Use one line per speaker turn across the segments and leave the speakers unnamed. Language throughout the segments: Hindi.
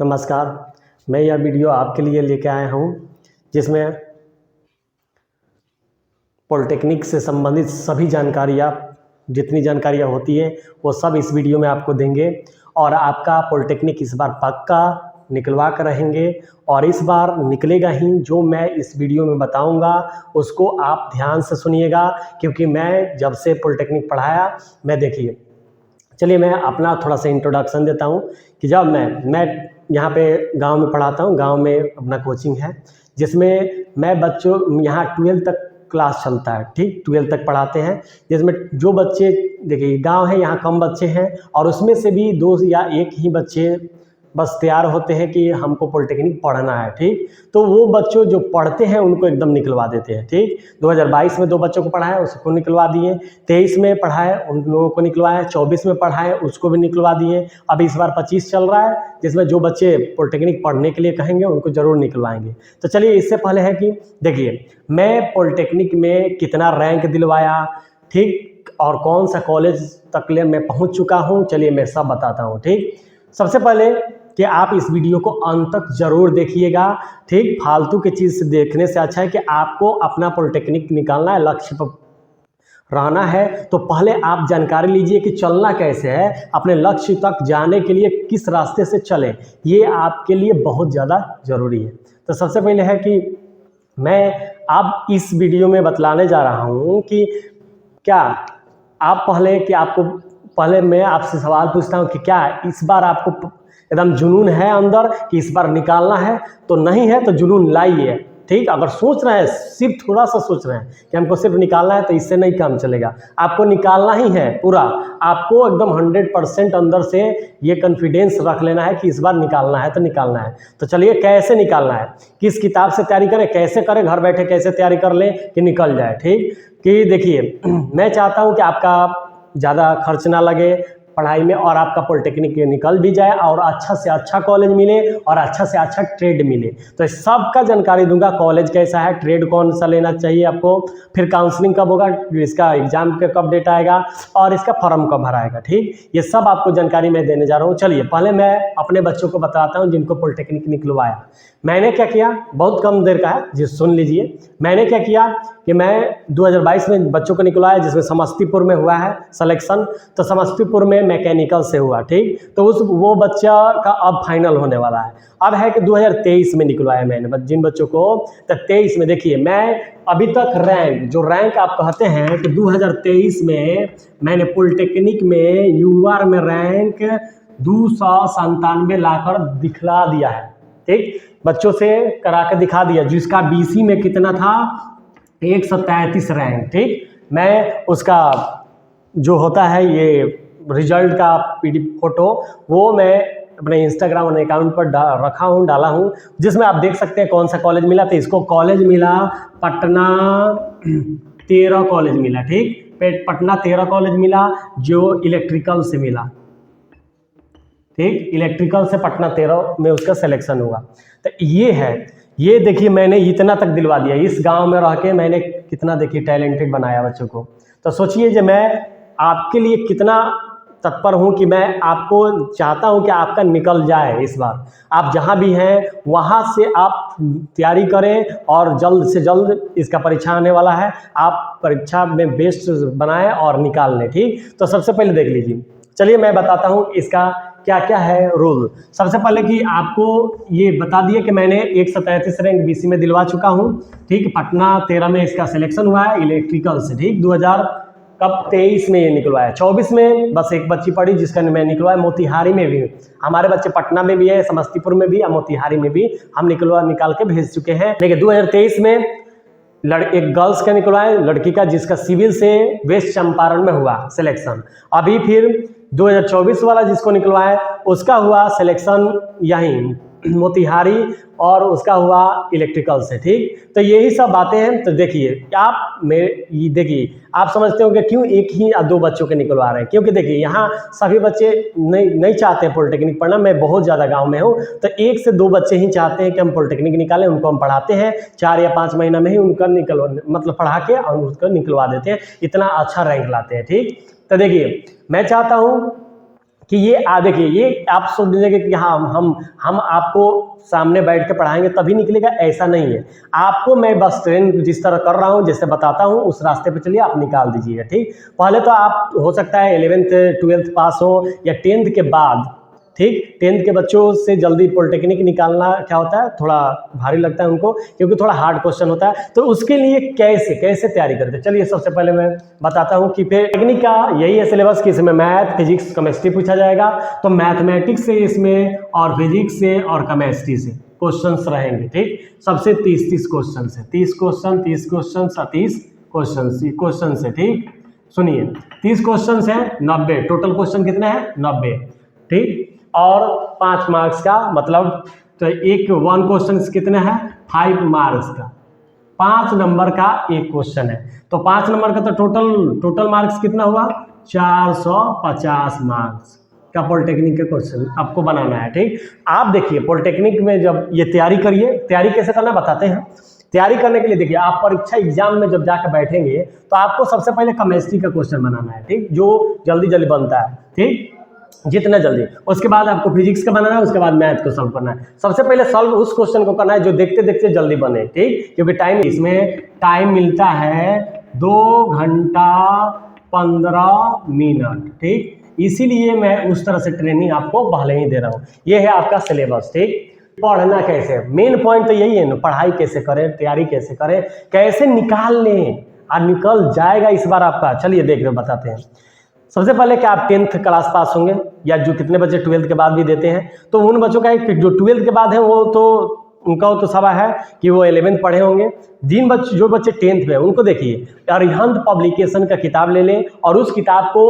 नमस्कार। मैं यह वीडियो आपके लिए लेके आया हूँ जिसमें पॉलिटेक्निक से संबंधित सभी जानकारियाँ जितनी जानकारियाँ होती है वो सब इस वीडियो में आपको देंगे और आपका पॉलिटेक्निक इस बार पक्का निकलवा कर रहेंगे और इस बार निकलेगा ही। जो मैं इस वीडियो में बताऊंगा उसको आप ध्यान से सुनिएगा, क्योंकि मैं जब से पॉलिटेक्निक पढ़ाया देखिए, चलिए मैं अपना थोड़ा सा इंट्रोडक्शन देता हूँ कि जब मैं यहाँ पे गांव में पढ़ाता हूँ। गांव में अपना कोचिंग है जिसमें मैं बच्चों यहाँ 12 तक क्लास चलता है, ठीक 12 तक पढ़ाते हैं। जिसमें जो बच्चे देखिए गांव है, यहाँ कम बच्चे हैं और उसमें से भी 2 या 1 ही बच्चे बस तैयार होते हैं कि हमको पॉलिटेक्निक पढ़ना है, ठीक। तो वो बच्चों जो पढ़ते हैं उनको एकदम निकलवा देते हैं, ठीक। 2022 में 2 बच्चों को पढ़ाया, उसको निकलवा दिए। 23 में पढ़ाए, उन लोगों को निकलवाया। 24 में पढ़ाए, उसको भी निकलवा दिए। अब इस बार 25 चल रहा है, जिसमें जो बच्चे पॉलिटेक्निक पढ़ने के लिए कहेंगे उनको ज़रूर निकलवाएंगे। तो चलिए इससे पहले है कि देखिए मैं पॉलिटेक्निक में कितना रैंक दिलवाया, ठीक, और कौन सा कॉलेज तक ले मैं पहुँच चुका हूँ, चलिए मैं सब बताता हूँ, ठीक। सबसे पहले कि आप इस वीडियो को अंत तक जरूर देखिएगा, ठीक। फालतू की चीज़ से देखने से अच्छा है कि आपको अपना पॉलिटेक्निक निकालना है, लक्ष्य पर रहना है, तो पहले आप जानकारी लीजिए कि चलना कैसे है, अपने लक्ष्य तक जाने के लिए किस रास्ते से चलें, ये आपके लिए बहुत ज़्यादा ज़रूरी है। तो सबसे पहले है कि मैं अब इस वीडियो में बतलाने जा रहा हूँ कि क्या आप पहले मैं आपसे सवाल पूछता हूँ कि क्या इस बार आपको एकदम जुनून है अंदर कि इस बार निकालना है? तो नहीं है तो जुनून लाइए, ठीक। अगर सोच रहे हैं, सिर्फ थोड़ा सा सोच रहे हैं कि हमको सिर्फ निकालना है, तो इससे नहीं काम चलेगा। आपको निकालना ही है पूरा, आपको एकदम 100% अंदर से ये कॉन्फिडेंस रख लेना है कि इस बार निकालना है तो निकालना है। तो चलिए कैसे निकालना है, किस किताब से तैयारी करें, कैसे करें, घर बैठे कैसे तैयारी कर लें कि निकल जाए, ठीक। कि देखिए मैं चाहता हूँ कि आपका ज़्यादा खर्च ना लगे पढ़ाई में और आपका पॉलिटेक्निक निकल भी जाए और अच्छा से अच्छा कॉलेज मिले और अच्छा से अच्छा ट्रेड मिले। तो इस सब का जानकारी दूंगा, कॉलेज कैसा है, ट्रेड कौन सा लेना चाहिए आपको, फिर काउंसलिंग कब होगा, इसका एग्जाम का कब डेट आएगा और इसका फॉर्म कब भराएगा, ठीक। ये सब आपको जानकारी मैं देने जा रहा हूँ। चलिए पहले मैं अपने बच्चों को बताता हूँ जिनको पॉलिटेक्निक निकलवाया। मैंने क्या किया, बहुत कम देर का है जी, सुन लीजिए। मैंने क्या किया कि मैं 2022 में बच्चों को निकलवाया, जिसमें समस्तीपुर में हुआ है सिलेक्शन। तो समस्तीपुर में मैकेनिकल से हुआ, ठीक। तो वो बच्चा का अब फाइनल होने वाला है। अब है कि 2023 में निकलवाया मैंने जिन बच्चों को। तो 23 में देखिए मैं अभी तक रैंक आप कहते हैं कि 2023 में मैंने पॉलिटेक्निक में यूआर में रैंक 297 लाकर दिखला दिया है, ठीक। बच्चों से करा के दिखा दिया, जिसका बीसी में कितना था 133 रैंक, ठीक। मैं उसका जो होता है ये रिजल्ट का पीडीएफ फोटो वो मैं अपने इंस्टाग्राम अकाउंट पर डाला हूँ, जिसमें आप देख सकते हैं कौन सा कॉलेज मिला। तो इसको कॉलेज मिला पटना 13 कॉलेज मिला, ठीक। पटना 13 कॉलेज मिला जो इलेक्ट्रिकल से मिला, ठीक। इलेक्ट्रिकल से पटना 13 में उसका सिलेक्शन हुआ। तो ये है, ये देखिए मैंने इतना तक दिलवा दिया। इस गांव में रह के मैंने कितना देखिए टैलेंटेड बनाया बच्चों को। तो सोचिए कि मैं आपके लिए कितना तत्पर हूं कि मैं आपको चाहता हूं कि आपका निकल जाए इस बार। आप जहां भी हैं वहां से आप तैयारी करें और जल्द से जल्द इसका परीक्षा आने वाला है, आप परीक्षा में बेस्ट बनाएं और निकाल लें, ठीक। तो सबसे पहले देख लीजिए, चलिए मैं बताता हूं इसका क्या क्या है रूल। सबसे पहले कि आपको ये बता दिए कि मैंने 133 रैंक बीसी में दिलवा चुका हूँ, ठीक। पटना 13 में इसका सिलेक्शन हुआ है इलेक्ट्रिकल से, ठीक। 2023 में ये निकलवाया। 24 में बस एक बच्ची पड़ी जिसका मैं निकलवाया मोतिहारी में भी। हमारे बच्चे पटना में भी है, समस्तीपुर में भी और मोतिहारी में भी हम निकाल के भेज चुके हैं। लेकिन 2023 में एक गर्ल्स का निकलवाया, लड़की का, जिसका सिविल से वेस्ट चंपारण में हुआ सिलेक्शन। अभी फिर 2024 वाला जिसको निकलवाया उसका हुआ सिलेक्शन यहीं मोतिहारी और उसका हुआ इलेक्ट्रिकल से, ठीक। तो यही सब बातें हैं। तो देखिए आप समझते हो कि क्यों एक ही या 2 बच्चों के निकलवा रहे हैं, क्योंकि देखिए यहाँ सभी बच्चे नहीं चाहते हैं पॉलिटेक्निक पढ़ना। मैं बहुत ज़्यादा गांव में हूँ, तो 1 से 2 बच्चे ही चाहते हैं कि हम पॉलिटेक्निक निकालें। उनको हम पढ़ाते हैं 4 या 5 महीना में ही उनका मतलब पढ़ा के और उसको निकलवा देते हैं, इतना अच्छा रैंक लाते हैं, ठीक। तो देखिए मैं चाहता हूँ कि ये देखिए, ये आप सोच लीजिएगा कि हाँ हम आपको सामने बैठ के पढ़ाएंगे तभी निकलेगा, ऐसा नहीं है। आपको मैं बस ट्रेन जिस तरह कर रहा हूँ, जैसे बताता हूँ, उस रास्ते पे चलिए, आप निकाल दीजिएगा। ठीक, पहले तो आप हो सकता है 11th 12th पास हो या 10th के बाद, ठीक, 10th के बच्चों से जल्दी पॉलिटेक्निक निकालना क्या होता है, थोड़ा भारी लगता है उनको, क्योंकि थोड़ा हार्ड क्वेश्चन होता है। तो उसके लिए कैसे तैयारी करते हैं, चलिए सबसे पहले मैं बताता हूँ कि पॉलिटेक्निक का यही है सिलेबस कि इसमें मैथ, फिजिक्स, केमिस्ट्री पूछा जाएगा। तो मैथमेटिक्स से इसमें और फिजिक्स से और केमिस्ट्री से क्वेश्चंस रहेंगे। ठीक, सबसे 30 क्वेश्चन है, 30 क्वेश्चन 30 क्वेश्चन है। ठीक, सुनिए, 30 क्वेश्चन है, 90 टोटल क्वेश्चन कितने हैं, 90। ठीक, और 5 मार्क्स का मतलब, तो एक 1 क्वेश्चन कितने हैं, 5 मार्क्स का, 5 नंबर का एक क्वेश्चन है। तो 5 नंबर का तो टोटल मार्क्स कितना हुआ, 450 मार्क्स का पॉलिटेक्निक का क्वेश्चन आपको बनाना है। ठीक, आप देखिए पॉलिटेक्निक में जब ये तैयारी करिए, तैयारी कैसे करना बताते हैं। तैयारी करने के लिए देखिए, आप परीक्षा एग्जाम में जब जाकर बैठेंगे तो आपको सबसे पहले केमिस्ट्री का क्वेश्चन बनाना है। ठीक, जो जल्दी बनता है, ठीक, जितना जल्दी। उसके बाद आपको फिजिक्स का बनाना है, उसके बाद मैथ को सॉल्व करना है। सबसे पहले सॉल्व उस क्वेश्चन को करना है जो देखते देखते जल्दी बने। ठीक, क्योंकि इसमें टाइम मिलता है 2 घंटा 15 मिनट। ठीक, इसीलिए मैं उस तरह से ट्रेनिंग आपको पहले ही दे रहा हूँ। ये है आपका सिलेबस। ठीक, पढ़ना कैसे, मेन पॉइंट तो यही है ना, पढ़ाई कैसे करें, तैयारी कैसे करें, कैसे निकाल लें, और निकल जाएगा इस बार आपका। चलिए देख रहे बताते हैं। सबसे पहले कि आप 10th क्लास पास होंगे, या जो कितने बच्चे 12th के बाद भी देते हैं, तो उन बच्चों का एक जो 12th के बाद है वो तो उनका तो सवाल है कि वो 11th पढ़े होंगे। जो बच्चे 10th में, उनको देखिए अरिहंत पब्लिकेशन का किताब ले लें और उस किताब को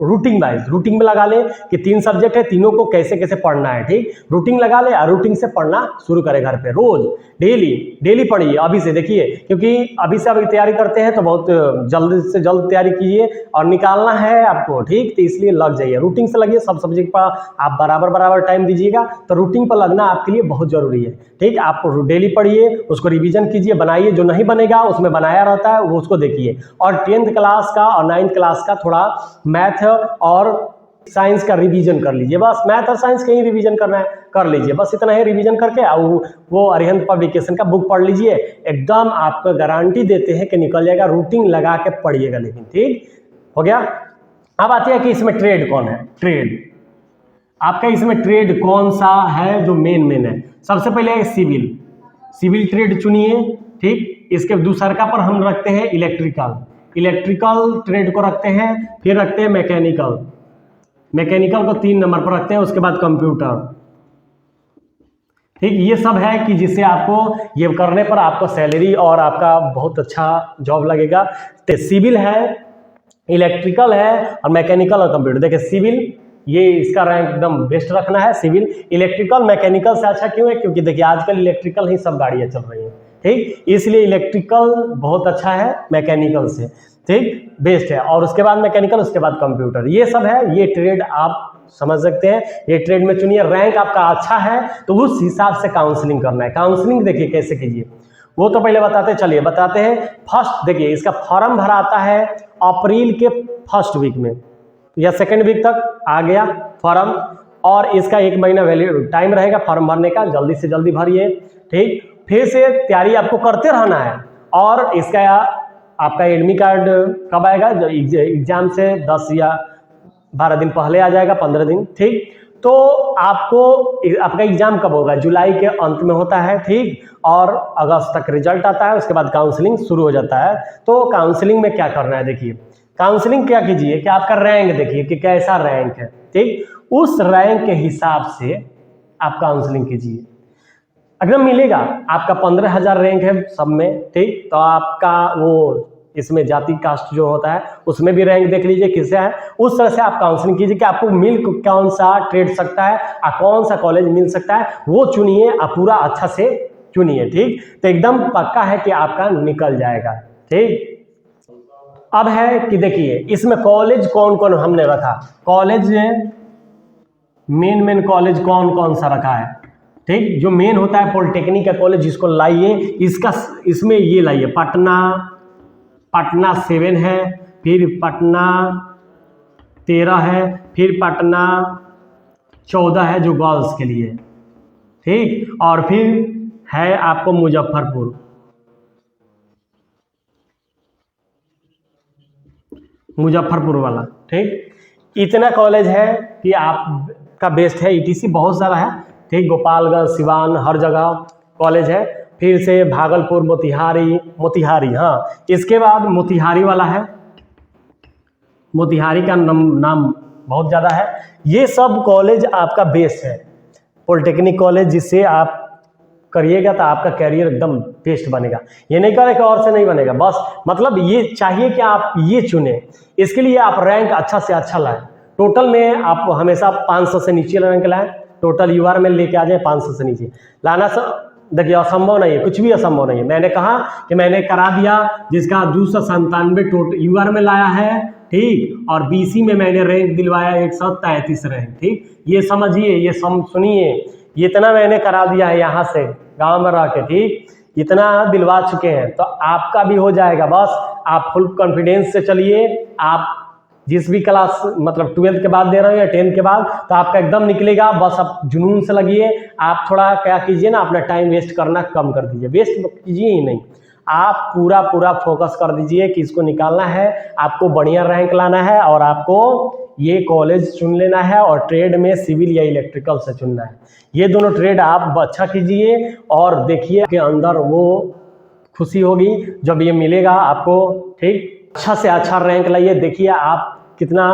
रूटिंग में लगा लें कि 3 सब्जेक्ट है, तीनों को कैसे कैसे पढ़ना है। ठीक, रूटिंग लगा ले और रूटिंग से पढ़ना शुरू करें घर पे, रोज डेली पढ़िए अभी से। देखिए, क्योंकि अभी से अभी तैयारी करते हैं तो बहुत जल्द से जल्द तैयारी कीजिए और निकालना है आपको। ठीक, तो इसलिए लग जाइए, रूटिंग से लगिए, सब सब्जेक्ट पर आप बराबर टाइम दीजिएगा, तो रूटिंग पर लगना आपके लिए बहुत जरूरी है। ठीक, आप डेली पढ़िए, उसको रिवीजन कीजिए, बनाइए, जो नहीं बनेगा उसमें बनाया रहता है वो उसको देखिए। और 10th क्लास का और 9th क्लास का थोड़ा मैथ और साइंस का रिवीजन कर लीजिए, बस मैथ और साइंस का ही रिवीजन करना है, कर लीजिए, बस इतना ही रिवीजन करके वो अरिहंत पब्लिकेशन का बुक पढ़ लीजिए, एकदम आपको गारंटी देते हैं कि निकल जाएगा। रूटिंग लगा के पढ़िएगा लेकिन। ठीक हो गया। अब आती है कि इसमें ट्रेड कौन है, ट्रेड आपका इसमें ट्रेड कौन सा है जो मेन है। सबसे पहले है सिविल ट्रेड चुनिए। ठीक, इसके दूसरा पर हम रखते हैं इलेक्ट्रिकल ट्रेड को रखते हैं, फिर रखते हैं मैकेनिकल को 3 नंबर पर रखते हैं, उसके बाद कंप्यूटर। ठीक, ये सब है कि जिससे आपको ये करने पर आपको सैलरी और आपका बहुत अच्छा जॉब लगेगा। तो सिविल है, इलेक्ट्रिकल है और मैकेनिकल और कंप्यूटर। देखिए सिविल, ये इसका रैंक एकदम बेस्ट रखना है। सिविल, इलेक्ट्रिकल मैकेनिकल से अच्छा क्यों है, क्योंकि देखिए आजकल इलेक्ट्रिकल ही सब गाड़ियाँ चल रही हैं। ठीक, इसलिए इलेक्ट्रिकल बहुत अच्छा है मैकेनिकल से। ठीक, बेस्ट है। और उसके बाद मैकेनिकल, उसके बाद कंप्यूटर, ये सब है। ये ट्रेड आप समझ सकते हैं, ये ट्रेड में चुनिए। रैंक आपका अच्छा है तो उस हिसाब से काउंसलिंग करना है। काउंसलिंग देखिए कैसे कीजिए, वो तो पहले बताते हैं। फर्स्ट देखिए, इसका फॉर्म भराता है अप्रैल के फर्स्ट वीक में या सेकेंड वीक तक आ गया फॉर्म, और इसका 1 महीना वैलिड टाइम रहेगा फॉर्म भरने का, जल्दी से जल्दी भरिए। ठीक, फिर से तैयारी आपको करते रहना है। और इसका आपका एडमिट कार्ड कब आएगा, जो एग्जाम से 10 या 12 दिन पहले आ जाएगा, 15 दिन। ठीक, तो आपका एग्जाम कब होगा, जुलाई के अंत में होता है। ठीक, और अगस्त तक रिजल्ट आता है, उसके बाद काउंसलिंग शुरू हो जाता है। तो काउंसलिंग में क्या करना है, देखिए काउंसलिंग क्या कीजिए कि आपका रैंक देखिए कि कैसा रैंक है। ठीक, उस रैंक के हिसाब से आप काउंसलिंग कीजिए। अगर मिलेगा आपका 15,000 रैंक है सब में, ठीक, तो आपका वो इसमें जाति कास्ट जो होता है उसमें भी रैंक देख लीजिए किससे है, उस तरह से आप काउंसलिंग कीजिए कि आपको मिल कौन सा ट्रेड सकता है और कौन सा कॉलेज मिल सकता है, वो चुनिए और पूरा अच्छा से चुनिए। ठीक, तो एकदम पक्का है कि आपका निकल जाएगा। ठीक, अब है कि देखिए इसमें कॉलेज कौन कौन हमने रखा, कॉलेज मेन कॉलेज कौन कौन सा रखा है। ठीक, जो मेन होता है पॉलिटेक्निक का कॉलेज, जिसको लाइए, इसमें ये लाइए, पटना 7 है, फिर पटना 13 है, फिर पटना 14 है जो गर्ल्स के लिए, ठीक। और फिर है आपको मुजफ्फरपुर, मुजफ्फरपुर वाला, ठीक। इतना कॉलेज है कि आपका बेस्ट है। ईटीसी बहुत सारा है, ठीक। गोपालगंज, सिवान, हर जगह कॉलेज है। फिर से भागलपुर, मोतिहारी, हाँ। इसके बाद मोतिहारी वाला है, मोतिहारी का नाम बहुत ज़्यादा है। ये सब कॉलेज आपका बेस्ट है, पॉलिटेक्निक कॉलेज, जिससे आप करिएगा तो आपका कैरियर एकदम बेस्ट बनेगा। ये नहीं करें कि और से नहीं बनेगा, बस मतलब ये चाहिए कि आप ये चुने। इसके लिए आप रैंक अच्छा से अच्छा लाएं। टोटल में आप हमेशा 500 से नीचे रैंक लाएं। टोटल यूआर में लेके आ जाए 500 से नीचे लाना। देखिए असंभव नहीं है, कुछ भी असंभव नहीं है। मैंने कहा कि मैंने करा दिया जिसका 297 टोटल यूआर में लाया है, ठीक। और बीसी में मैंने रैंक दिलवाया 133 रैंक, ठीक। ये समझिए, ये सुनिए, इतना मैंने करा दिया है यहाँ से गांव में रह के, ठीक। इतना दिलवा चुके हैं, तो आपका भी हो जाएगा। बस आप फुल कॉन्फिडेंस से चलिए। आप जिस भी क्लास मतलब 12th के बाद दे रहे हो या 10th के बाद, तो आपका एकदम निकलेगा। बस आप जुनून से लगिए। आप थोड़ा क्या कीजिए ना, अपना टाइम वेस्ट करना कम कर दीजिए, वेस्ट कीजिए ही नहीं। आप पूरा फोकस कर दीजिए कि इसको निकालना है, आपको बढ़िया रैंक लाना है और आपको ये कॉलेज चुन लेना है। और ट्रेड में सिविल या इलेक्ट्रिकल से चुनना है। ये दोनों ट्रेड आप अच्छा कीजिए और देखिए कि अंदर वो खुशी होगी जब ये मिलेगा आपको, ठीक। अच्छा से अच्छा रैंक लाइए, देखिए आप कितना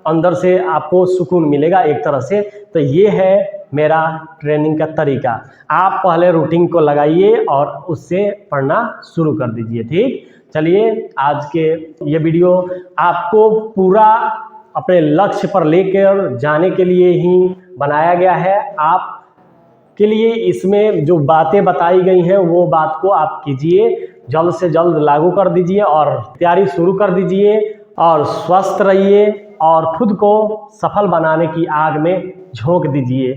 अंदर से आपको सुकून मिलेगा एक तरह से। तो ये है मेरा ट्रेनिंग का तरीका। आप पहले रूटीन को लगाइए और उससे पढ़ना शुरू कर दीजिए, ठीक। चलिए, आज के ये वीडियो आपको पूरा अपने लक्ष्य पर लेकर जाने के लिए ही बनाया गया है। आप के लिए इसमें जो बातें बताई गई हैं वो बात को आप कीजिए, जल्द से जल्द लागू कर दीजिए और तैयारी शुरू कर दीजिए। और स्वस्थ रहिए और खुद को सफल बनाने की आग में झोंक दीजिए।